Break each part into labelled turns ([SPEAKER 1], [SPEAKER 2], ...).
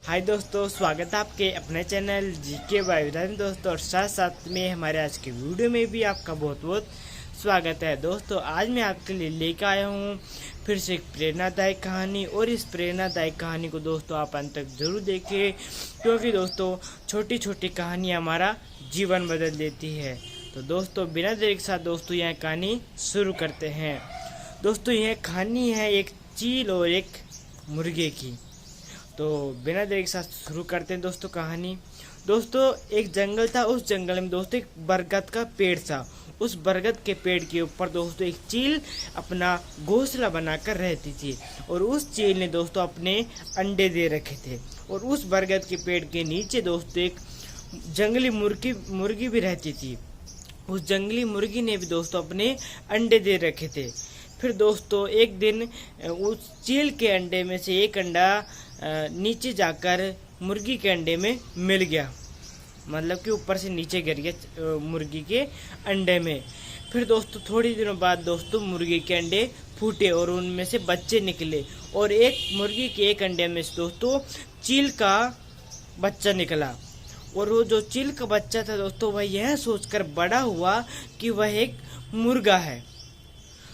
[SPEAKER 1] हाय दोस्तों, स्वागत है आपके अपने चैनल जीके बायोधान में दोस्तों। और साथ साथ में हमारे आज के वीडियो में भी आपका बहुत बहुत स्वागत है दोस्तों। आज मैं आपके लिए लेकर आया हूँ फिर से एक प्रेरणादायक कहानी। और इस प्रेरणादायक कहानी को दोस्तों आप अंत तक जरूर देखें, क्योंकि दोस्तों छोटी छोटी कहानियाँ हमारा जीवन बदल देती है। तो दोस्तों बिना देरी के साथ दोस्तों यह कहानी शुरू करते हैं। दोस्तों यह कहानी है एक चील और एक मुर्गे की। तो बिना देरी के साथ शुरू करते हैं दोस्तों कहानी। दोस्तों एक जंगल था, उस जंगल में दोस्तों एक बरगद का पेड़ था। उस बरगद के पेड़ के ऊपर दोस्तों एक चील अपना घोंसला बनाकर रहती थी। और उस चील ने दोस्तों अपने अंडे दे रखे थे। और उस बरगद के पेड़ के नीचे दोस्तों एक जंगली मुर्गी भी रहती थी। उस जंगली मुर्गी ने भी दोस्तों अपने अंडे दे रखे थे। फिर दोस्तों एक दिन उस चील के अंडे में से एक अंडा नीचे जाकर मुर्गी के अंडे में मिल गया, मतलब कि ऊपर से नीचे गिर गया मुर्गी के अंडे में। फिर दोस्तों थोड़ी दिनों बाद दोस्तों मुर्गी के अंडे फूटे और उनमें से बच्चे निकले। और एक मुर्गी के एक अंडे में से दोस्तों चील का बच्चा निकला। और वो जो चील का बच्चा था दोस्तों वह यह सोचकर बड़ा हुआ कि वह एक मुर्गा है।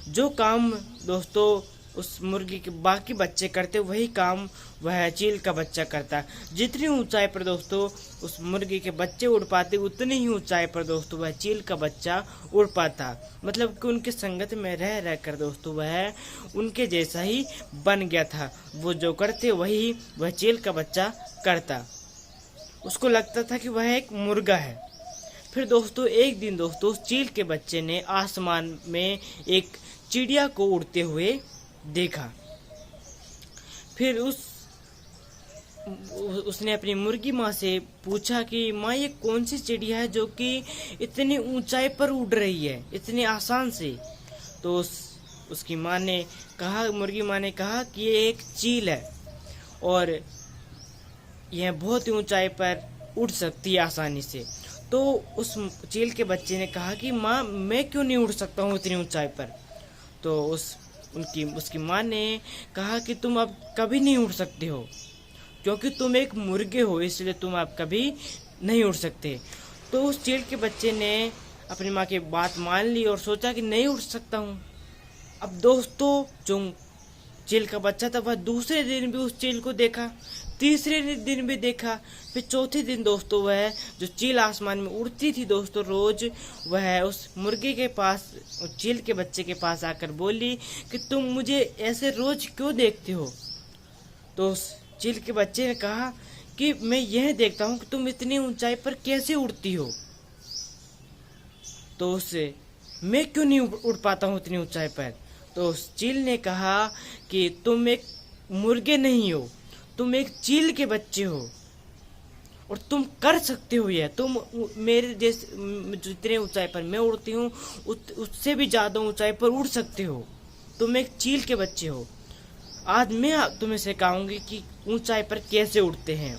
[SPEAKER 1] जो काम दोस्तों उस मुर्गी के बाकी बच्चे करते वही काम वह चील का बच्चा करता। जितनी ऊंचाई पर दोस्तों उस मुर्गी के बच्चे उड़ पाते उतनी ही ऊंचाई पर दोस्तों वह चील का बच्चा उड़ पाता। मतलब कि उनके संगत में रह रह कर दोस्तों वह उनके जैसा ही बन गया था। वो जो करते वही वह चील का बच्चा करता। उसको लगता था कि वह एक मुर्गा है। फिर दोस्तों एक दिन दोस्तों उस चील के बच्चे ने आसमान में एक चिड़िया को उड़ते हुए देखा। फिर उसने अपनी मुर्गी माँ से पूछा कि माँ ये कौन सी चिड़िया है जो कि इतनी ऊंचाई पर उड़ रही है इतनी आसान से। तो उसकी माँ ने कहा, मुर्गी माँ ने कहा कि ये एक चील है और यह बहुत ही ऊंचाई पर उड़ सकती है आसानी से। तो उस चील के बच्चे ने कहा कि माँ मैं क्यों नहीं उड़ सकता हूँ इतनी ऊंचाई पर। तो उसकी माँ ने कहा कि तुम अब कभी नहीं उड़ सकते हो, क्योंकि तुम एक मुर्गे हो, इसलिए तुम अब कभी नहीं उड़ सकते। तो उस चील के बच्चे ने अपनी माँ की बात मान ली और सोचा कि नहीं उड़ सकता हूँ। अब दोस्तों जो चील का बच्चा था वह दूसरे दिन भी उस चील को देखा, तीसरे दिन भी देखा। फिर चौथे दिन दोस्तों वह जो चील आसमान में उड़ती थी दोस्तों रोज, वह उस मुर्गी के पास उस चील के बच्चे के पास आकर बोली कि तुम मुझे ऐसे रोज क्यों देखते हो। तो उस चील के बच्चे ने कहा कि मैं यह देखता हूँ कि तुम इतनी ऊंचाई पर कैसे उड़ती हो। तो उससे मैं क्यों नहीं उड़ पाता हूँ इतनी ऊंचाई पर। तो उस चील ने कहा कि तुम एक मुर्गे नहीं हो, तुम एक चील के बच्चे हो और तुम कर सकते हो यह। तुम मेरे जैसे जितने ऊंचाई पर मैं उड़ती हूँ उससे भी ज़्यादा ऊंचाई पर उड़ सकते हो। तुम एक चील के बच्चे हो। आज मैं तुम्हें सिखाऊंगी कि ऊंचाई पर कैसे उड़ते हैं।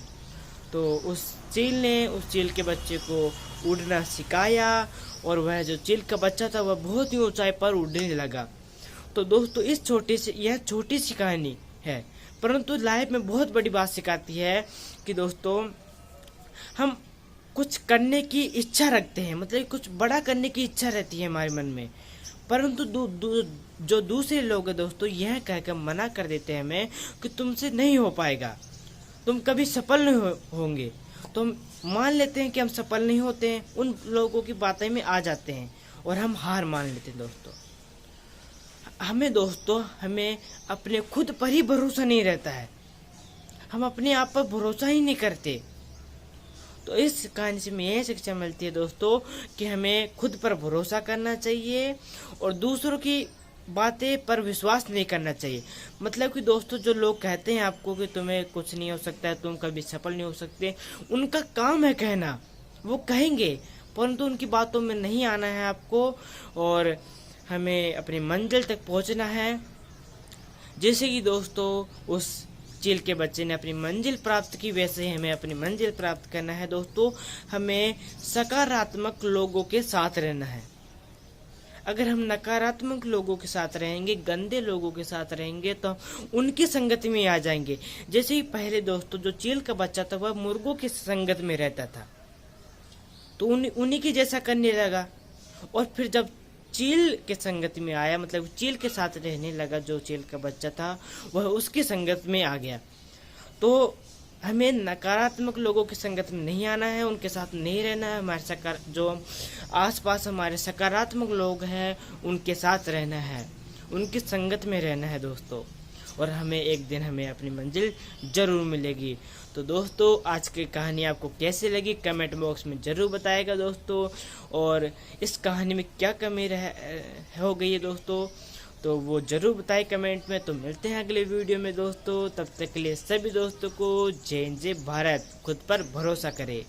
[SPEAKER 1] तो उस चील ने उस चील के बच्चे को उड़ना सिखाया और वह जो चील का बच्चा था वह बहुत ही ऊंचाई पर उड़ने लगा। तो दोस्तों यह छोटी सी कहानी है, परंतु लाइफ में बहुत बड़ी बात सिखाती है कि दोस्तों हम कुछ करने की इच्छा रखते हैं, मतलब कुछ बड़ा करने की इच्छा रहती है हमारे मन में, परंतु जो दूसरे लोग हैं दोस्तों यह कहकर मना कर देते हैं हमें कि तुमसे नहीं हो पाएगा, तुम कभी सफल नहीं होंगे। तो हम मान लेते हैं कि हम सफल नहीं होते हैं, उन लोगों की बातें में आ जाते हैं और हम हार मान लेते हैं। हमें अपने खुद पर ही भरोसा नहीं रहता है, हम अपने आप पर भरोसा ही नहीं करते। तो इस कहानी से हमें यह शिक्षा मिलती है दोस्तों कि हमें खुद पर भरोसा करना चाहिए और दूसरों की बातें पर विश्वास नहीं करना चाहिए। मतलब कि दोस्तों जो लोग कहते हैं आपको कि तुम्हें कुछ नहीं हो सकता है, तुम कभी सफल नहीं हो सकते, उनका काम है कहना, वो कहेंगे, परंतु उनकी बातों में नहीं आना है आपको और हमें अपनी मंजिल तक पहुंचना है। जैसे कि दोस्तों उस चील के बच्चे ने अपनी मंजिल प्राप्त की, वैसे ही हमें अपनी मंजिल प्राप्त करना है दोस्तों। हमें सकारात्मक लोगों के साथ रहना है। अगर हम नकारात्मक लोगों के साथ रहेंगे, गंदे लोगों के साथ रहेंगे, तो उनकी संगत में आ जाएंगे। जैसे ही पहले दोस्तों जो चील का बच्चा था वह मुर्गों की संगत में रहता था, तो उन्हीं की जैसा करने लगा। और फिर जब चील के संगत में आया, मतलब चील के साथ रहने लगा, जो चील का बच्चा था वह उसकी संगत में आ गया। तो हमें नकारात्मक लोगों की संगत में नहीं आना है, उनके साथ नहीं रहना है। हमारे जो आसपास हमारे सकारात्मक लोग हैं उनके साथ रहना है, उनकी संगत में रहना है दोस्तों। और हमें एक दिन हमें अपनी मंजिल जरूर मिलेगी। तो दोस्तों आज की कहानी आपको कैसी लगी कमेंट बॉक्स में ज़रूर बताएगा दोस्तों। और इस कहानी में क्या कमी हो गई है दोस्तों, तो वो ज़रूर बताएं कमेंट में। तो मिलते हैं अगले वीडियो में दोस्तों, तब तक के लिए सभी दोस्तों को जय हिंद जय भारत। खुद पर भरोसा करें।